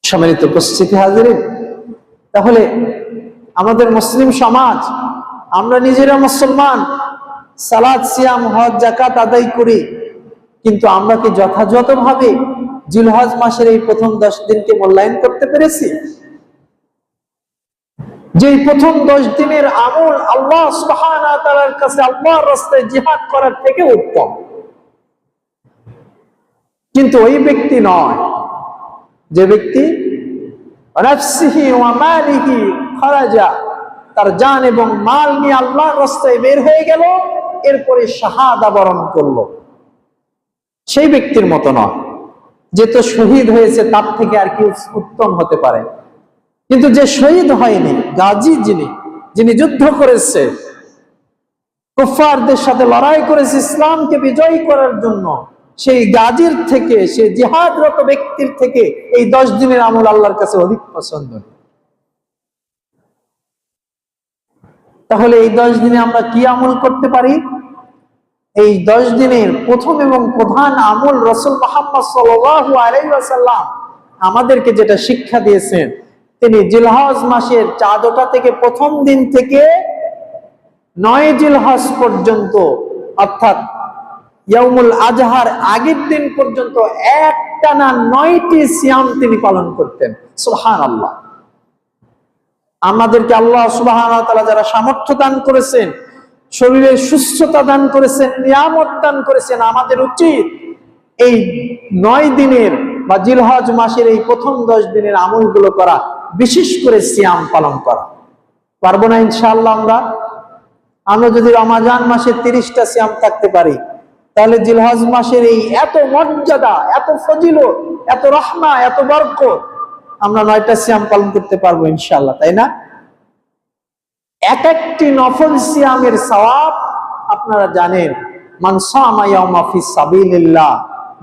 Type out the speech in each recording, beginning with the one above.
সম্মানিত উপস্থিতি হাজিরিন, তাহলে আমাদের মুসলিম সমাজ, আমরা নিজেরা মুসলমান, সালাত, সিয়াম, হজ, যাকাত আদায় করি, কিন্তু আমরা কি যথাযথভাবে জিলহজ মাসের এই প্রথম 10 দিনকে মূল্যায়ন করতে পেরেছি? যে প্রথম 10 দিনের আমল আল্লাহ সুবহানাহু ওয়া তাআলার কাছে আল্লাহর রাস্তায় জিহাদ করার থেকে উত্তম, কিন্তু ওই ব্যক্তি নয় যে ব্যক্তি নাফসিহি ওয়া মালিহি খারাজা, তার জান এবং মাল নিয়ে আল্লাহর রাস্তায় বের হয়ে গেল, এরপরে শাহাদা বরণ করলো। সেই ব্যক্তির মতো নয় যে তো শহীদ হয়েছে, তার থেকে আর কি উত্তম হতে পারে। কিন্তু যে শহীদ হয়নি, গাজী যিনি যুদ্ধ করেছে, কুফফারদের সাথে লড়াই করেছে ইসলামকে বিজয়ী করার জন্য, সেই গাজীর থেকে, সেই জিহাদরত ব্যক্তির থেকে এই 10 দিনের আমল আল্লাহর কাছে অধিক পছন্দ। তাহলে এই 10 দিনে আমরা কি আমল করতে পারি? এই 10 দিনের প্রথম এবং প্রধান আমল রাসূল মুহাম্মদ সাল্লাল্লাহু আলাইহি ওয়াসাল্লাম আমাদেরকে যেটা শিক্ষা দিয়েছেন, তিনি জিলহজ মাসের চাঁদটা থেকে প্রথম দিন থেকে 9 জিলহজ পর্যন্ত, অর্থাৎ ইয়াউমুল আজহার আগের দিন পর্যন্ত একটানা 9টি সিয়াম তিনি পালন করতেন। সুবহানাল্লাহ। আমাদেরকে আল্লাহ সুবহানাহু ওয়া তাআলা যারা সামর্থ্য দান করেছেন, শরীরের সুস্থতা দান করেছেন, নিয়ামত দান করেছেন, আমাদের উচিত এই 9 দিনের বা জিলহজ মাসের এই প্রথম 10 দিনের আমলগুলো করা, বিশেষ করে সিয়াম পালন করা। পারবো না ইনশাআল্লাহ? আমরা যদি রমজান মাসে 30টা সিয়াম থাকতে পারি, তাহলে জিলহজ মাসের এই এত মর্যাদা, এত ফজিলত, এত রহমা, এত বরকত, আমরা 9টা সিয়াম পালন করতে পারবো ইনশাআল্লাহ, তাই না? এক একটি নফল সিয়ামের সওয়াব আপনারা জানেন, মান সামা ইয়াওমা ফি সাবিলিল্লাহ,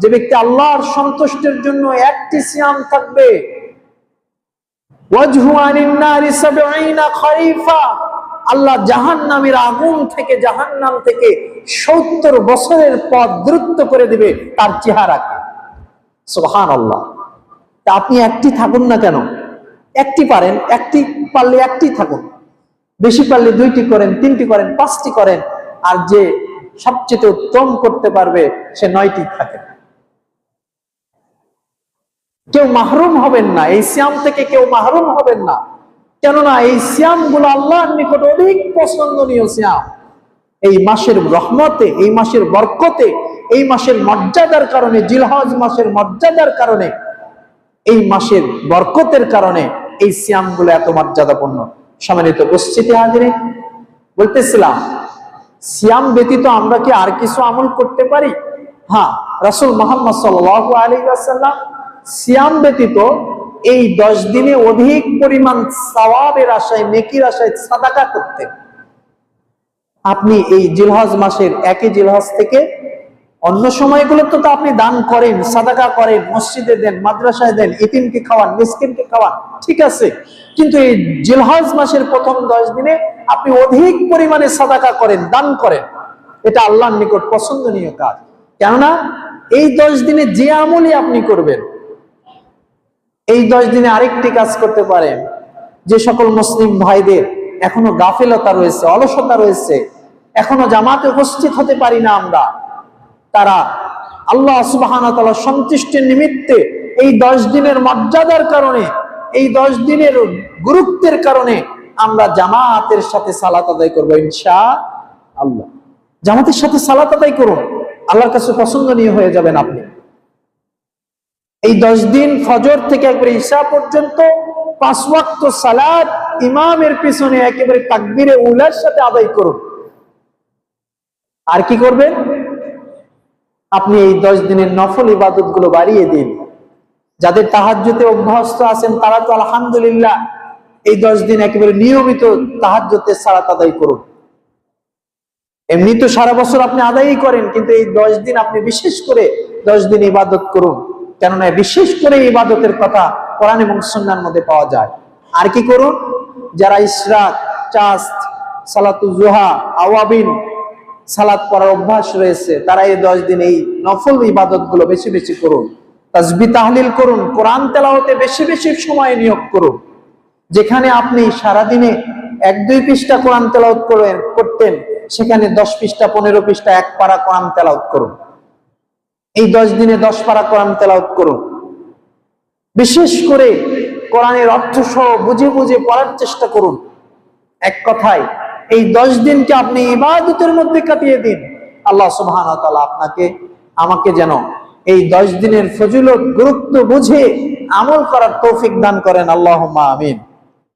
যে ব্যক্তি আল্লাহর সন্তুষ্টির জন্য একটি সিয়াম থাকবে, ওয়াজহু আনিন নারি 70 খরিফা, আল্লাহ জাহান্নামের আগুন থেকে, জাহান্নাম থেকে 70 বছরের পথ দূরত্ব করে দিবে তার চেহারাকে। সুবহানাল্লাহ। তা আপনি একটি থাকুন না কেন? একটি পারেন, একটি পারলে একটি থাকুন, বেশি পারলে 2টি করেন, 3টি করেন, 5টি করেন, আর যে সবচেয়ে উত্তম করতে পারবে সে 9টি থাকে। কেউ মাহরুম হবেন না, এই সিয়াম থেকে কেউ মাহরুম হবেন না, কেননা এই সিয়াম গুলো আল্লাহর নিকট অধিক পছন্দনীয় সিয়াম। এই মাসের রহমতে, এই মাসের বরকতে, এই মাসের মর্যাদার কারণে, জিলহজ মাসের মর্যাদার কারণে, এই মাসের বরকতের কারণে এই সিয়াম গুলো এত মর্যাদাপূর্ণ। সম্মানিত উপস্থিতি হাজিরিন, বলতেছিলাম সিয়াম ব্যতীত আমরা কি আর কিছু আমল করতে পারি? হ্যাঁ, রাসূল মুহাম্মদ সাল্লাল্লাহু আলাইহি ওয়াসাল্লাম সিয়াম ব্যতীত এই 10 দিনে অধিক পরিমাণ সওয়াবের আশায়, নেকির আশায় সাদাকা করতেন। আপনি এই জিলহজ মাসের 1 জিলহজ থেকে অন্য সময়গুলো তো আপনি দান করেন, সাদাকা করেন, মসজিদে দেন, মাদ্রাসায় দেন, ইতিমকে খাওয়ান, মিসকিনকে খাওয়ান, ঠিক আছে, কিন্তু এই জিলহজ মাসের প্রথম 10 দিনে আপনি অধিক পরিমাণে সাদাকা করেন, দান করেন। এটা আল্লাহর নিকট পছন্দনীয় কাজ। কেননা এই 10 দিনে যে আমলই আপনি করবেন, এই 10 দিনে আরেকটি কাজ করতে পারেন। যে সকল মুসলিম ভাইদের এখনো গাফিলতা রয়েছে, অলসতা রয়েছে, এখনো জামাতে উপস্থিত হতে পারি না আমরা, তারা আল্লাহ সুবহানাহু ওয়া তাআলার সন্তুষ্টির নিমিত্তে এই 10 দিনের মর্যাদার কারণে, এই 10 দিনের গুরুত্বের কারণে আমরা জামাতের সাথে সালাত আদায় করবো ইনশাআল্লাহ। জামাতের সাথে সালাত আদায় করুন, আল্লাহর কাছে পছন্দনীয় হয়ে যাবেন আপনি। এই 10 দিন ফজর থেকে একবারে ইশা পর্যন্ত 5 ওয়াক্ত সালাত ইমামের পিছনে একেবারে তাকবীরে উলার সাথে আদায় করুন। আর কি করবেন? আপনি এই 10 দিনের নফল ইবাদত গুলো বাড়িয়ে দিন। যাদের তাহাজ্জুদে অভ্যস্ত আছেন তারা তো আলহামদুলিল্লাহ এই 10 দিন একেবারে নিয়মিত তাহাজ্জুদের সালাত আদায় করুন। এমনি তো সারা বছর আপনি আদায়ই করেন, কিন্তু এই 10 দিন আপনি বিশেষ করে 10 দিন ইবাদত করুন, কেননা বিশেষ করে ইবাদতের কথা কোরআন এবং সুন্নাহর মধ্যে পাওয়া যায়। আর কি করুন? যারা ইশরাক, চাস্ত, সালাতুল জুহা, আওয়াবিন সালাত পড়ার অভ্যাস রয়েছে, তারা এই 10 দিন এই নফল ইবাদত গুলো বেশি বেশি করুন। তাসবিহ তাহলিল করুন, কোরআন তেলাওয়াতে বেশি বেশি সময় নিয়োগ করুন। যেখানে আপনি সারাদিনে 1-2 পৃষ্ঠা কোরআন তেলাওয়াত করতেন, সেখানে 10 পৃষ্ঠা 15 পৃষ্ঠা এক পারা কোরআন তেলাওয়াত করুন। এই 10 দিনে 10 পারা কোরআন তেলাওয়াত করুন। বিশেষ করে কোরআনের অর্থ সহ বুঝে বুঝে পড়ার চেষ্টা করুন। এক কথায় এই 10 দিনকে আপনি ইবাদতের মধ্যে কাটিয়ে দিন। আল্লাহ সুবহানাহু ওয়া তাআলা আপনাকে আমাকে যেন এই 10 দিনের ফজিলত গুরুত্ব বুঝে আমল করার তৌফিক দান করেন। আল্লাহুম্মা আমিন।